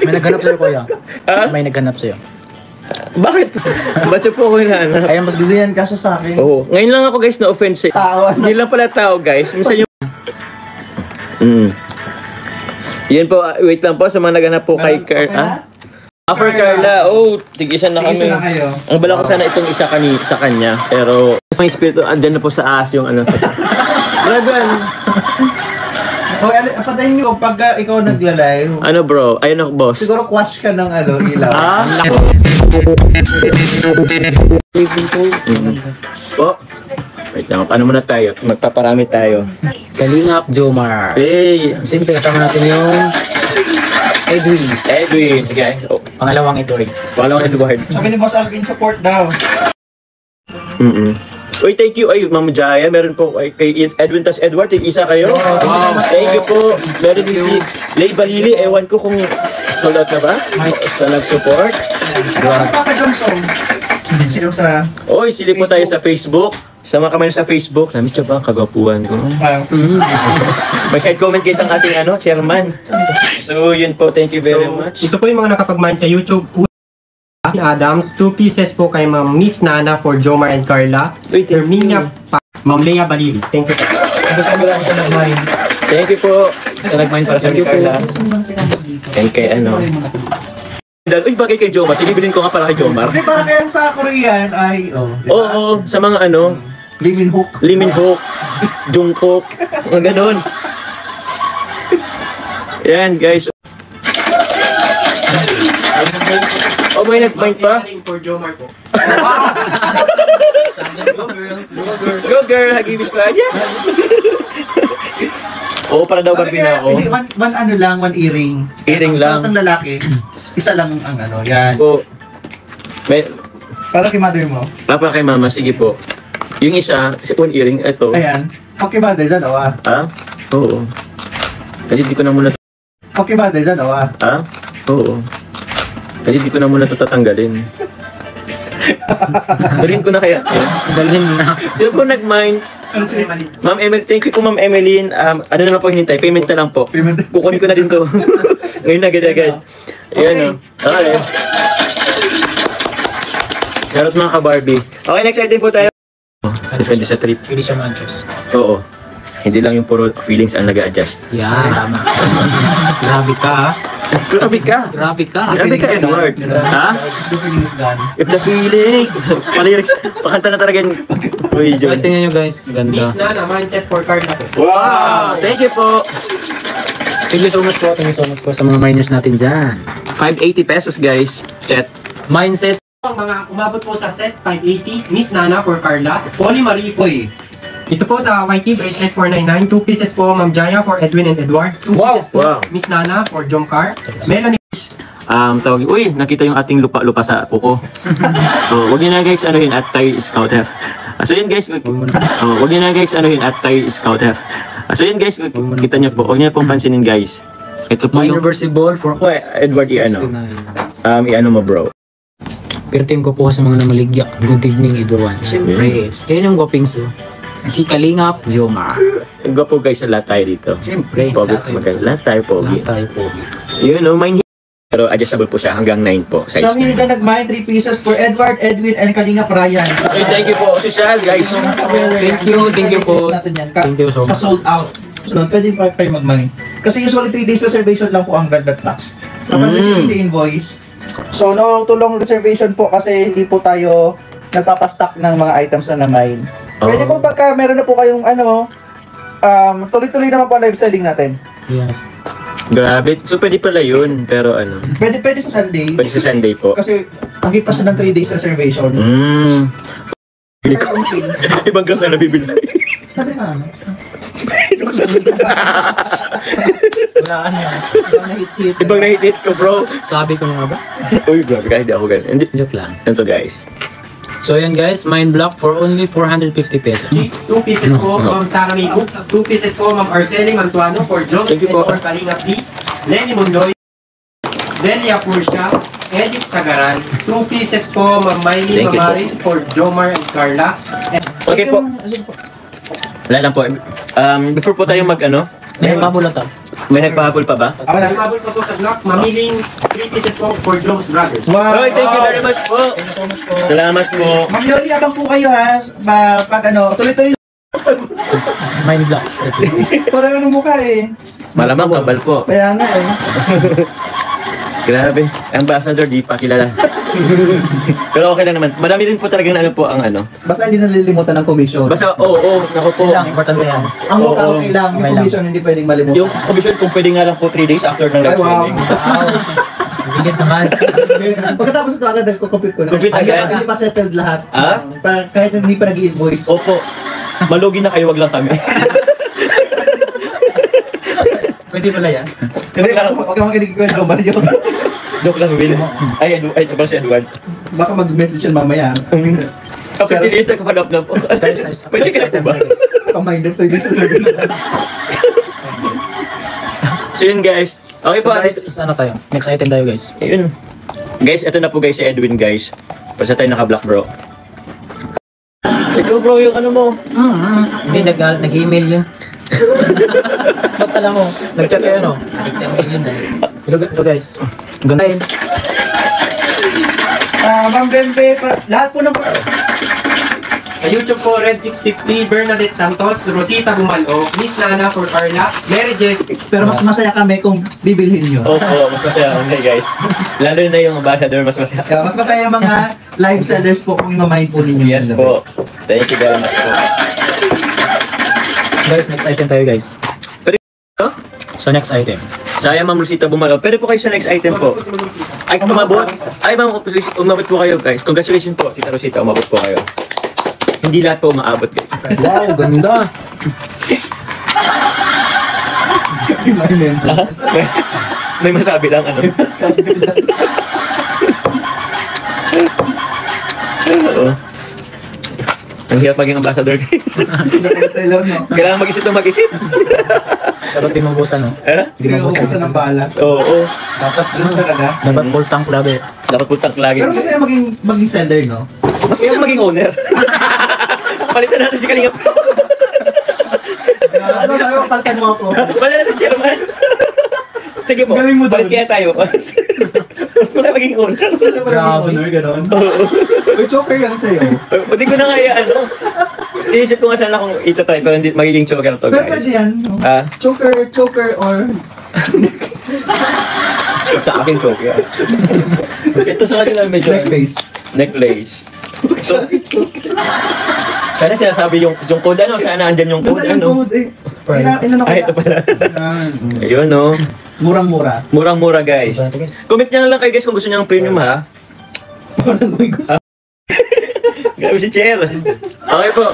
May naghanap sa'yo, kuya. May naghanap sa'yo. Bakit? Ba't po ako hinahanap? Ayan, mas gusto yan kaso sa akin. Oo. Ngayon lang ako guys na-offense eh. Tao. Hindi lang pala tao guys. Minsan yung... Yan po, wait lang po sa mga naghanap po kay Carla. For Carla, tig-isa na kami. Tig-isa na kayo. Ang bala ko sana itong isa sa kanya. Pero, may espiritu, andyan na po sa aas yung ano. Grabe ano. Patayin nyo pag ikaw nagla-live. Ano bro? Ayun ako boss. Siguro quash ka ng ilaw. Po. Wait lang, paano muna tayo? Magpaparami tayo. Kalingap Jomar. Hey! Siyempre kasama natin yung Edwin. Okay. Pangalawang Edward. Edward. Sabi ni Boss Alvin, support daw. Uy, thank you. Ay, Ma'am Jaya, meron po kay Edwin tas Edward. Isa kayo. Thank you po. Meron din si Lay Balili. Ewan ko kung sold out na ba? Sa nag-support. Sa Papa Johnson. Sino sa... Oy, sili po tayo sa Facebook. Sama kami sa Facebook. Namiss nyo ba ang kagwapuan ko? May side comment kayo sa ating chairman. So, yun po. Thank you very much. Ito po yung mga nakapag-mind sa YouTube. Adams, 2 pieces po kay Ma'am Miss Nana for Jomar and Carla. Herminia pa, Ma'am Lea Balili. Thank you po. Thank you po. Sa nag-mind para sa Carla. And kay Uy, bagay kay Jomar. Sige, bilhin ko nga para kay Jomar. Hindi, parang kaya sa Korean ay... Oo, sa mga Lee Min Hook, Jungkook, mga ganun. Yan, guys. May nag-mind pa? For Jomar po. Go girl, Hagibi Squad. Yeah. Para daw Barbie na ako. Hindi, one earring. Earring lang. Sa lalaki, isa lang ang yan. Para kay mother mo. Para kay mama, sige po. Yung isa, one earring, ito. Ayan. Okay, mother, dalawa. Oo. Kasi di ko na muna Okay, mother, dalawa. Oo. Kasi di ko na muna ito tatanggalin. Dalhin ko na kaya. Dalhin na. Sino po nag-mind? Ma'am Emily, thank you po Ma'am Emeline. Ano naman po hinintay? Payment na lang po. Kukunin ko na din to. Ngayon na agad-agad. Ayan Okay. Charot mga ka-Barbie. Okay, next item po tayo. Depende sa trip. Hindi siya ma-adjust. Oo. Hindi lang yung puro feelings ang nag-a-adjust. Yan, tama. Grabe ka Grabe ka, Edward. The feeling is gone. If the feeling. Palyrics. Pakanta na talaga yung... Uy, Guys, tingnan nyo guys. Ganda. Miss Nana, mindset for Carla po. Wow! Thank you po. Thank you so much po. Thank you so much po sa mga miners natin dyan. 580 pesos guys. Set. Mindset. Ang mga umabot po sa set 580, Miss Nana for Carla, Polly Marie po. Ito po sa YT bracelet 499, 2 pieces po Ma'am Jaya for Edwin and Edward, 2 pieces po Miss Nana for Jomcar, Melanie. Tawag, uy, nakita yung ating lupa sa kuko. Wag niyo na guys, at tayo scouter. So yun guys, wag niyo na guys, at tayo scouter. So yun guys, kita niyo po, wag niyo pong pansinin guys. Ito po yung Reversible for Edward, i-ano mo bro. Pero team ko po sa mga namaligya. Good evening everyone. Siyempre, yan yung guwaping si Kalingap Jomar. Ang gwapo guys sa lahat tayo dito. Siyempre, lahat tayo pogi. Yun mine. Pero adjustable po siya hanggang 9 po. So, hindi na nag-mine 3 pieces for Edward, Edwin, and Kalingap Ryan. Okay, thank you po. Social guys. Thank you po. Thank you so much. Sold out. So, pwede pa kayo mag-mine. Kasi usually 3 days reservation lang po ang Velvet Box. Kapag receive the invoice. So, no tulong reservation po kasi hindi po tayo nagpapastock ng mga items na na-mine. Pwede po pagka meron na po kayong tuloy-tuloy naman po live selling natin. Yes. Grabe. So, pwede pala yun. Pero Pwede sa Sunday. Pwede sa Sunday po. Kasi, ang pa siya ng 3 days reservation. Ibang gram na nabibili. Sabi na. Ibang nahit-hit ko bro. Sabi ko nga ba? Uy, grabe ka. Hindi ako ganun. Joke lang. Ito guys. So yan guys, mine block for only 450 pesos. 2 pieces po Ma'am Sarah Mico, 2 pieces po Ma'am Arceli Mantuano for Jones and for Kalingap D, Lenny Mondoy, Delia Pursia, Edith Sagaran, 2 pieces po Ma'am Miley Mamarin for Jomar and Carla. Okay po. Wala lang po. Before po tayo mag May babulat to. May nagpahabol pa ba? Ako na. Habol pa po sa Glock, mamiling 3 pieces po for Jones Brothers. Wow. Okay, thank you very much po. Salamat po. Ma'am Yoli, abang po kayo ha. Pag ano, tuloy-tuloy. Mind block. Parang ano mukha eh. Malamang kambal po. Kaya nga eh. Grabe. Ambassador, di pa kilala. Pero okay lang naman. Marami rin po talagang ano po ang ano. Basta hindi nalilimutan ng commission. Basta, oo, naku po. Kailangan, importante yan. Ang mukha Oo. okay lang. Yung Okay lang. commission hindi pwedeng malimutan. Yung commission kung pwede nga lang po 3 days after ng live Ay, wow. streaming. Wow. Biggest naman. Pagkatapos ito agad, nagko-compute ko na. Compute agad? Hindi pa settled lahat. Ah? Kahit hindi pa nag-i-invoice. Opo. Malugi na kayo, wag lang kami. Pwede pala yan. Hindi lang. Huwag kang makinig ko yung Mario. Joke lang, Will. Ay, ito ba si Edward? Baka mag-message yun mamaya. After 10 days, nagpa-follow up na po. Guys, nice. Pwede ka na po ba? Kaminder to this service. So yun guys. Okay po, So guys, ano tayo? Next item tayo guys. Ayun. Guys, ito na po guys si Edwin guys. Basta tayo naka-block bro. Ito bro, yung ano mo. Hindi, nag-email yun. Ba't alam mo? Nag-chat kayo, no? Nag-email yun eh. Ito guys. Ganda yun. Ma'am Bembe, lahat po ng... Sa YouTube po, Red 650, Bernadette Santos, Rosita Bumalo, Miss Nana for Carla, Mary Jess, Pero mas masaya kami kung bibilhin nyo. Oo, mas masaya kami guys. Lalo na yung ambassador, mas masaya. Kaya mas masaya yung mga live sellers po kung imamain po ninyo. Yes po. Thank you very much po. Guys, next item tayo guys. Huh? So next item. Sayang Ma'am Rosita Bumalo. Pero po kayo sa next item po. Ay, umabot. Ay, Ma'am, please, umabot po kayo guys. Congratulations po, Tita Rosita, umabot po kayo. Hindi lahat po umaabot guys. Wow, ganda. May masabi lang ano. Oo. Ang hirap maging ambassador guys. Seller, no? Kailangan mag-isip ng mag-isip. Dapat di mabusan, no? Eh? Di mabusan. ng bala. Oo. Dapat ano talaga. Dapat full tank lagi. Dapat putang lagi. Pero masaya maging seller, no? Mas gusto maging owner. Palitan natin si Kalinga. Ano sabi mo, palitan mo ako. Palitan natin si Chairman. Sige po, Galing mo palit doon. kaya tayo. Mas gusto maging owner. Sino ba naging honor, gano'n? Uy, choker yan sa'yo. Hindi ko na nga ano. Iisip ko nga sana kung itatry pero hindi magiging choker to Pero guys. pwede yan. no? Ah, Choker or... sa akin choker. Ito sa kanila medyo Necklace. necklace. So, sana sinasabi yung code ano, sana andyan yung code Nasaan yung ano. code eh? Ilan ako Ay, ito pala. Ah, Ayun no. Murang-mura. Murang-mura guys. Ito guys. Comment nyo lang kayo guys kung gusto nyo ng premium ha. Walang may gusto. Grabe si Chair. Okay po.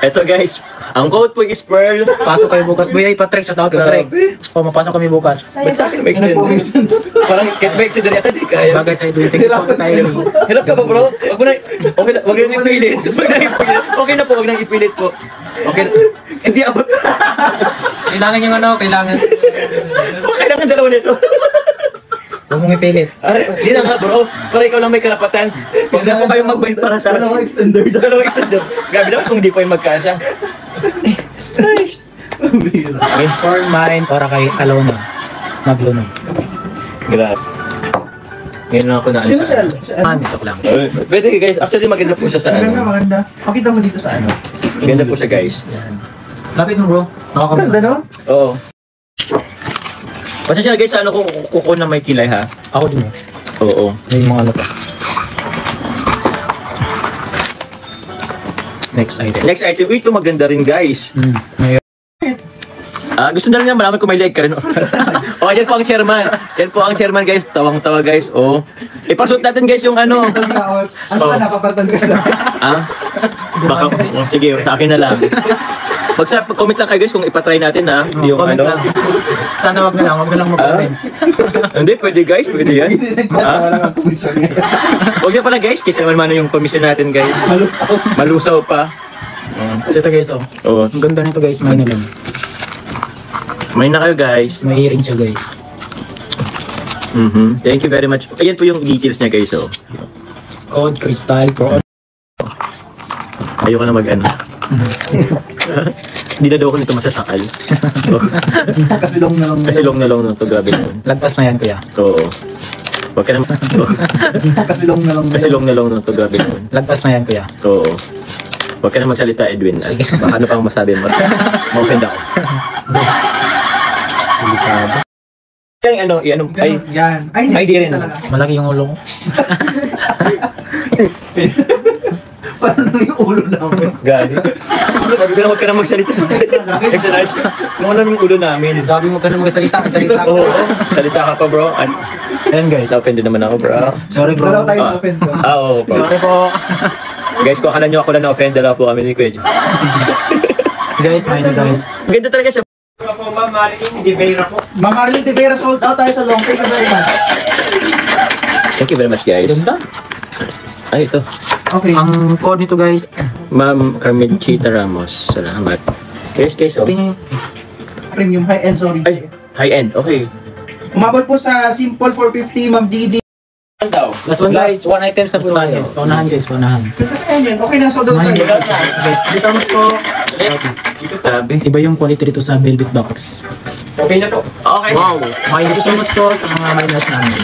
Eto guys. Ang code po is Pearl. Pasok kayo bukas. Boy, ay Patrick, shout out Patrick. O, mapasok kami bukas. Ba't sa akin may Ano po, extend? Parang kahit may extend yata di kaya. Bagay sa Edwin. Thank you po tayo. Hirap ka ba bro? Wag mo na. Okay na. Wag na ipilit. Wag na ipilit. Okay na po. Wag na ipilit po. Okay na. Hindi abot. Kailangan yung ano, kailangan. Kailangan dalawa nito. Huwag mong ipilit. Hindi na nga bro. Para ikaw lang may karapatan. Huwag na po kayong mag-bind para sa Walang extender. Dalawang extender. Grabe naman kung di po yung magkasya. Christ. For mine, para kay Alona. Maglunod. Grabe. Ngayon lang ako na ano Sino sa... siya? Joke lang. Pwede guys. Actually maganda po siya sa Maganda, ano. maganda. Pakita mo dito sa ano. Maganda po siya guys. Lapit mo bro. Ganda, no? Oo. Pasensya na guys sa ano kung kuko na may kilay ha. Ako din eh. Oo. May mga ano pa. Next item. Next item. Uy, ito maganda rin guys. Ngayon. Gusto na rin niya malaman kung may like ka rin. Oh, yan po ang chairman. Yan po ang chairman guys. Tawang-tawa guys. Oh. Ipasuot natin guys yung ano. Ano ka, napapartan ka na? Ah? Baka, sige, sa akin na lang. Mag-comment lang kayo guys kung ipatry natin ha. Yung Comment ano. lang. Sana wag na lang mag-comment. Hindi, pwede guys. Pwede yan. Wala kang commission ngayon. Huwag na pala guys. Kasi naman mano yung commission natin guys. Malusaw. Malusaw pa. Ito guys, oh. Oo. Ang ganda nito guys, may nalang. May na kayo guys. May earrings siya guys. Thank you very much. Ayan po yung details niya guys. Oh. Code Crystal Pro. Ayoko na mag-ano. Hindi na daw ako nito masasakal. Kasi long na lang. Kasi long na long na to, grabe yun. Lagpas na yan, kuya. Oo. Huwag ka naman. Kasi long na lang. Kasi long na long na to, grabe yun. Lagpas na yan, kuya. Oo. Huwag ka na magsalita, Edwin. Baka ano pang masabi mo? Ma-offend ako. Delikado. Yung ano, ano, ay, Yan. Ay, di rin. talaga. Malaki yung ulo ko. Parang yung ulo namin. gagi. Sabi ko na huwag ka na magsalita. Exercise. Kung ano yung ulo namin. Sabi mo ka na magsalita, magsalita. Oo. Salita ka pa, bro. Ayan, guys. Na-offended naman ako, bro. Sorry, Dalaw bro. tayo na-offend ko. Oo, bro. Sorry po. Guys, kung akala nyo ako lang na-offend, dala po kami ni Kuya. Guys, may na, guys. Ganda talaga siya. Ito po, Ma'am Marilyn de Vera po. Ma'am Marilyn Tivera, sold out tayo sa long. Thank you very much. Thank you very much, guys. Ganda. Ay, ito. Okay. Ang code nito, guys. Ma'am Carmenchita Ramos. Salamat. Guys, oh. Tingin. Premium high-end, sorry. Ay, high-end. Okay. Umabot po sa simple 450, Ma'am Didi. Last one, guys. Last one item sa Last one, guys. Paunahan, guys. Paunahan. Ayan, okay na, sold out tayo. Guys, thank you so much po. Sabi. Iba yung quality dito sa Velvet Box. Okay na po. Okay. Wow! Thank you so much po sa mga miners namin.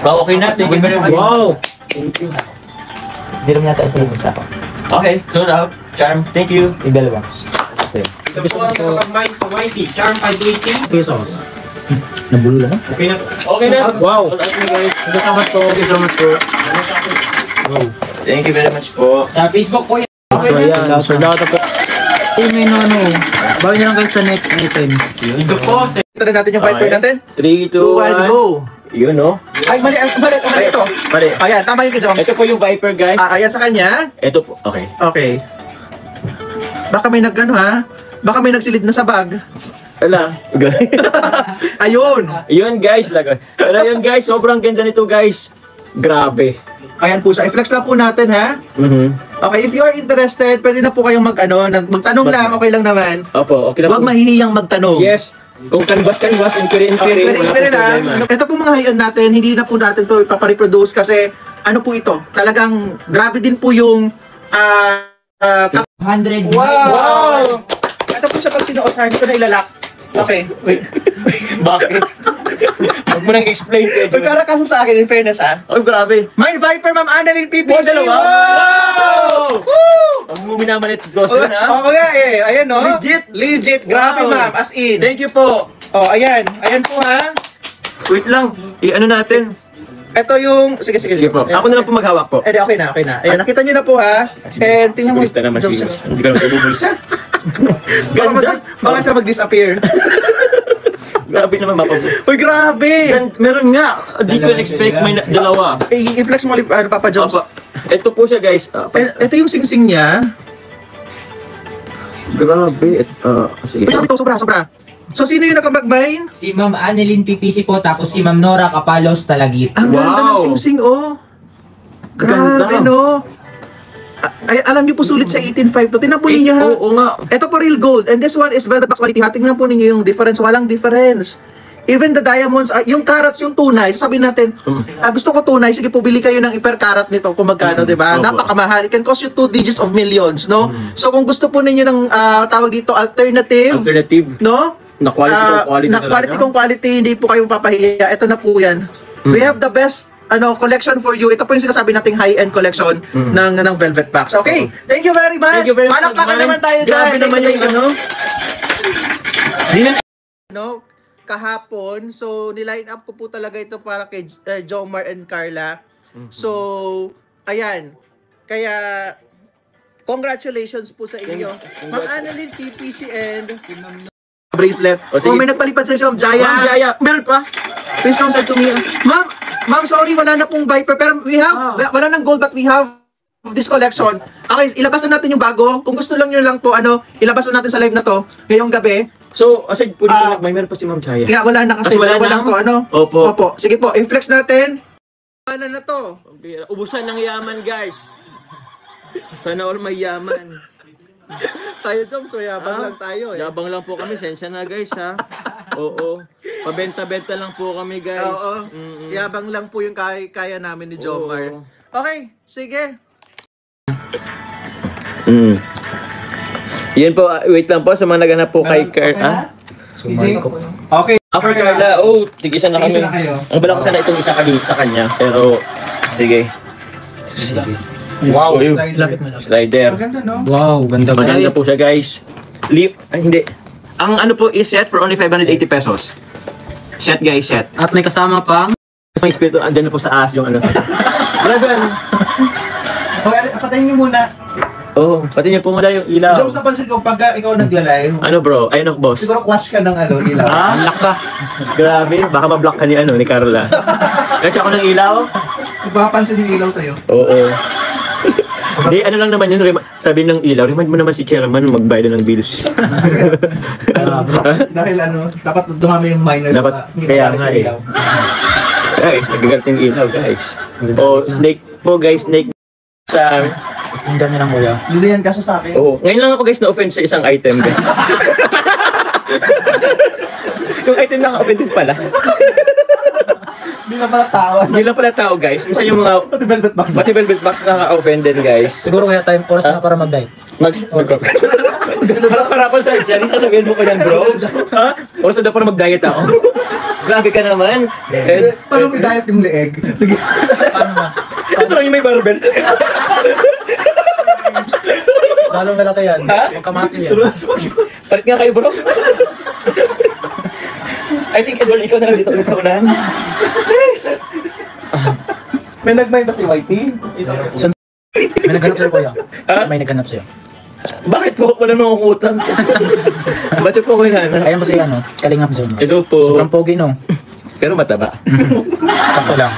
Wow, okay na. Thank you very much. Wow! Thank you. Hindi naman yata sa sa ako. Okay, sold out. Charm, thank you. Dalawa. Ito po ang kapag-mine sa YT. Charm 580. Pesos. Nabulol ako. Okay na po. Okay na. Wow! Sold out na, guys. Thank you so much po. Thank you so much po. Wow. Thank you very much po. Sa Facebook po yan. So, ayan. Sold out po. Uy, may ano. Bawin nyo lang guys sa next items. Ito po, sa Ito na natin yung Viper natin. 3, 2, 2, 1, 1. go. Yun, no? Ay, mali ito. Pare. Ayan, tama yung kay Joms. Ito po yung Viper, guys. Ayan sa kanya. Ito po. Okay. Okay. Baka may nagano ha? Baka may nagsilid na sa bag. Ala. Ayun. Yun, guys. Pero yun, guys. Sobrang ganda nito, guys. Grabe. Ayan po siya. I-flex lang po natin ha. Okay, if you are interested, pwede na po kayong magtanong lang, okay lang naman. Opo, okay na Huwag po. mahihiyang magtanong. Yes. Kung kanwas, inquiry, Pero wala pero pong lang, problema. ito po mga hayan natin, hindi na po natin to ipapareproduce kasi ano po ito, talagang grabe din po yung 100. wow! Ito po siya pag sinuot ha, hindi ko na ilalak. Okay, wait. Bakit? Huwag mo nang explain, Kuya May para kaso sa akin, in fairness ha. Oh, grabe. My Viper, Ma'am Annalyn PPC! Wow, dalawa? Wow! Woo! Ang muminamanit ko Oo na. nga eh, ayan no? Legit. Legit, grabe Wow. ma'am, as in. Thank you po. Oh, ayan po ha. Wait lang. I-ano natin? Ito yung, sige. Sige po. Ako na lang po maghawak po. Eh, di, okay na. Ayan, nakita nyo na po ha. And tingnan mo. Sigurista naman si Hindi ka naman bubulsa. Ganda. Baka siya mag-disappear. Grabe naman mapabuti. Uy, grabe! Meron nga. Hindi ko expect may dalawa. I-flex mo ulit, Papa Jobs. Apa. Ito po siya, guys. Ito yung sing-sing niya. Grabe. Sige. Uy, sabi to, sobra. So, sino yung nakapag-bind? Si Ma'am Annalyn PPC po, tapos si Ma'am Nora Capalos Talagit. Ang ganda ng Wow. sing-sing, oh. Grabe, Ganda. no? Ay, alam niyo po sulit sa 18.5 to. Tingnan po ninyo ha. Oo nga. Ito po real gold. And this one is velvet box quality. Tingnan po ninyo yung difference. Walang difference. Even the diamonds, yung carats, yung tunay, sasabihin natin, gusto ko tunay, sige po, bili kayo ng per carat nito kung magkano, di ba? Opo. Napakamahal. It can cost you 2 digits of millions, no? So kung gusto po ninyo ng tawag dito, alternative, Alternative. no? Na quality Na quality kung quality, hindi po kayo papahiya. Ito na po yan. We have the best collection for you. Ito po yung sinasabi nating high-end collection ng Velvet Box. Okay, thank you very much. Thank you very much, Palakpakan Ma'am. naman tayo dyan. Grabe naman yung Di na kahapon, so niline up ko po talaga ito para kay Jomar and Carla. So, ayan. Kaya, congratulations po sa inyo. Ma'am Annalyn PPC and bracelet. O, sige. Oh, may nagpalipad sa Ma'am Jaya. Ma'am Jaya. Meron pa? Please don't send to me. Ma'am, sorry, wala na pong Viper. Pero we have, wala nang gold, but we have this collection. Okay, ilabas na natin yung bago. Kung gusto lang nyo lang po, ilabas na natin sa live na to, ngayong gabi. So, aside po dito, may meron pa si Ma'am Chaya. Kaya wala na kasi, Wala wala na? to, Opo. Sige po, i-flex natin. Ano na to? Ubusan ng yaman, guys. Sana all may yaman. Tayo, Jom, so yabang lang tayo eh. Yabang lang po kami, sensya na guys ha. Oo. Pabenta-benta lang po kami guys. Oo. Yabang lang po yung kaya namin ni Jomar. Oo. Okay, sige. Yan po, wait lang po sa mga naghanap po kay Carla. Okay. After Carla, tig-isa na kami. Tig-isa na kayo. Ang bala ko sana itong isa kagit sa kanya, pero sige. Wow, Lapit mo lang. slider. Maganda, no? Wow, ganda Maganda po siya, guys. Hindi. Ang ano po is set for only 580 pesos. Set, guys, set. At may kasama pang May espiritu, andyan na po sa aas yung ano. Brother. Okay, patayin niyo muna. Pati niyo po muna yung ilaw. Jobs, napansin ko, pagka ikaw nagla-live, Ano bro? Ayun ako, boss. siguro quash ka ng ilaw. Unlock ka. Grabe, baka ma-block ka ni Carla. Kasi ako ng ilaw. Ipapansin yung ilaw sa'yo. Oo. Hindi, ano lang naman yun, sabi ng ilaw, remind mo naman si Chairman magbayad ng bills. Dahil dapat dumami yung miners. Dapat, kaya nga eh. Guys, nagagalit yung ilaw, guys. Snake po, guys, snake sa amin. Extender niya ng kuya. Hindi yan kaso sa akin. Oo. Ngayon lang ako, guys, na-offend sa isang item, guys. Yung item naka-offended pala. Hindi na pala tao. Hindi lang pala tao, guys. Minsan yung mga Pati velvet box. pati velvet box naka-offended, guys. Siguro kaya time oras na para mag-dive. Harap harapan sa isa, hindi sasabihin mo ko yan, bro. Ha? Oras na daw para mag-diet ako. Grabe ka naman. Paano i-diet yung leeg? Sige. Ito lang yung may barbell. Lalo na lang kayo yan. Ha? Magkamasil yan. Palit nga kayo, bro. I think, Edward, ikaw na lang dito ulit sa unahan. Thanks! May nagmay ba si Whitey? May naghanap sa'yo kuya. Ha? May naghanap sa'yo. Bakit po? Wala nang utang. Ba't po ako hinahanap? Ayan po si Kalingap Zone. Ito po. Sobrang pogi no. Pero mataba. Sakto lang.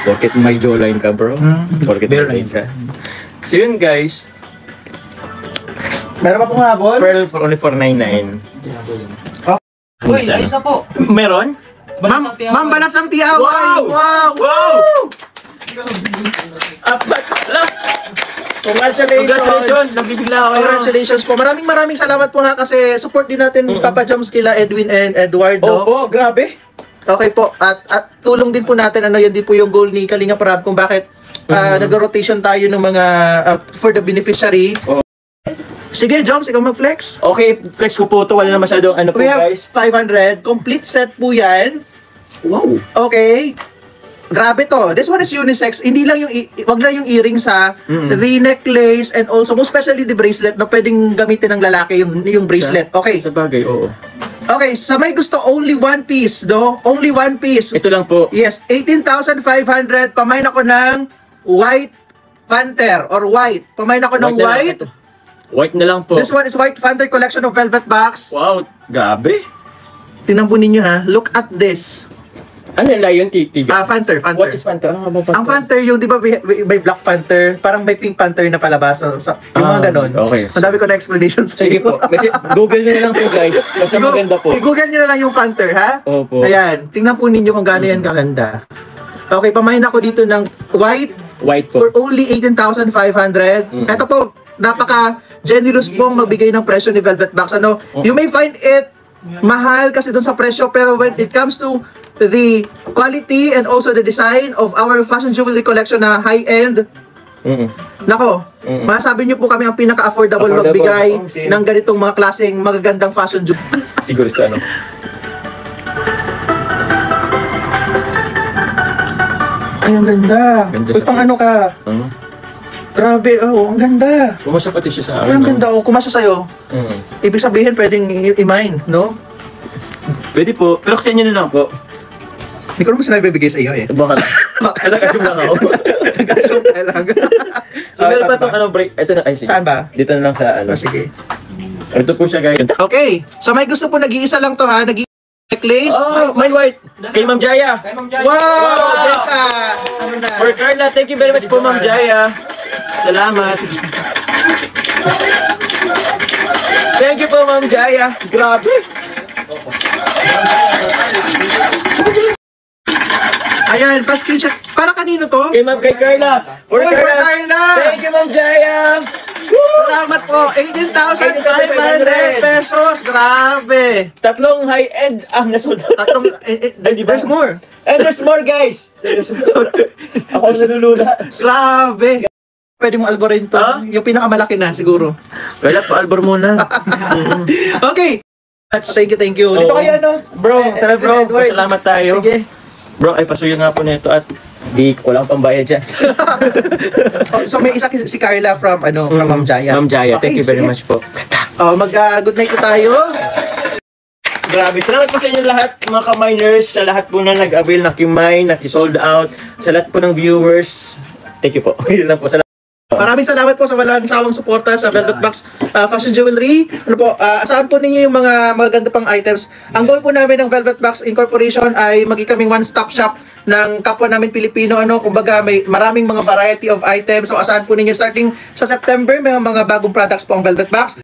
Porket may jawline ka, bro. Porket Bare may line. ka. So yun, guys. Meron pa pong habol? Pearl for only 499. Uy, ayos na po. Meron? Ma'am Balasang Tiaway! Wow! Wow! Apat lang! Congratulations! Nabibigla ako. Congratulations po. Maraming salamat po nga kasi support din natin Papa Joms kila Edwin and Edward, no? Opo, grabe. Okay po. At tulong din po natin, yan din po yung goal ni Kalinga Prab kung bakit nag-rotation tayo ng mga for the beneficiary. Oh. Sige, Joms, ikaw mag-flex. Okay, flex ko po ito. Wala na masyadong ano po, We have guys. 500. Complete set po yan. Wow. Okay. Grabe to. This one is unisex. Hindi lang yung, wag lang yung earrings ha. The necklace and also, most especially the bracelet na pwedeng gamitin ng lalaki yung bracelet. Okay. Sa bagay, oo. Okay, sa may gusto, only one piece, no? Only one piece. Ito lang po. Yes, 18,500. Pamain ako ng White Panther or white. Pamain ako ng white. White na lang po. This one is White Panther collection of velvet box. Wow, grabe. Tingnan po ninyo ha. Look at this. Ano yung lion titiga? Panther, What Panther. is Panther? Ano ba Panther? Ang Panther yung, di ba, may Black Panther, parang may Pink Panther na palabas. So, yung mga ganon. okay. Ang dami ko na explanations sa Sige iyo. po. Kasi Google nyo na lang po, guys. Basta maganda po. I-google nyo na lang yung Panther, ha? Opo. Ayan. Tingnan po ninyo kung gaano yan kaganda. Okay, pamain ako dito ng white White for po. only 18,500. Ito po, napaka-generous pong magbigay ng presyo ni Velvet Box. Ano? You may find it mahal kasi doon sa presyo, pero when it comes to the quality and also the design of our fashion jewelry collection na high-end, nako, masasabi niyo po kami ang pinaka-affordable Affordable. magbigay Oh, same. ng ganitong mga klaseng magagandang fashion jewelry. Siguro sa ano. Ay, ang ganda. Ganda Uy, siya. pang ano ka? Grabe, oh, ang ganda. Pumasya pati siya sa Ay, akin. ang ganda, oh, kumasa sa'yo. Mm. Ibig sabihin, pwedeng i-mine, no? Pwede po. Pero kasi nyo na lang po. Hindi ko naman sila ibibigay sa iyo eh. Baka nag-assume lang ako. Nag-assume ka lang. So meron pa itong ano break. Ito na. Ay, sige. Saan ba? Dito na lang sa ano. Ah, sige. Ito po siya, guys. Okay, so may gusto po nag-iisa lang to ha, necklace. Oh, mine white. Kay Ma'am Jaya. Wow! Jessa! Ano na? For Carla, thank you very much po, Ma'am Jaya. Salamat. Thank you po, Ma'am Jaya. Grabe. Ayan, pa-screenshot. Para kanino to? Kay Carla. For Uy, for Carla! Thank you, Ma'am Jaya. Salamat po. 18,500 pesos. Grabe. Tatlong high-end ang nasunod. Atong, there's more. And there's more, guys. Ako ang nalulula. Grabe. Pwede mo alborin to. Ah? Yung pinakamalaki na siguro. Kaya pa albor muna. Okay. Thank you. Dito Oo. kayo ano? Bro, tara bro, Edward. pasalamat tayo. Sige. Bro, ay pasuyo nga po nito at wala akong pambayad dyan. So may isa si Carla from from Ma'am Jaya. Ma'am Jaya, thank you very sige. much po. Good night po tayo. Grabe, salamat po sa inyo lahat, mga ka-miners, sa lahat po na nag-avail, naki-mine, naki-sold out, sa lahat po ng viewers. Thank you po. Yun lang po, salamat. Maraming salamat po sa walang sawang suporta sa Velvet Box Fashion Jewelry. Asahan po ninyo yung mga magaganda pang items. Ang goal po namin ng Velvet Box Incorporation ay maging kaming one-stop shop ng kapwa namin Pilipino. Kumbaga may maraming mga variety of items. So asahan po ninyo starting sa September, may mga bagong products po ang Velvet Box.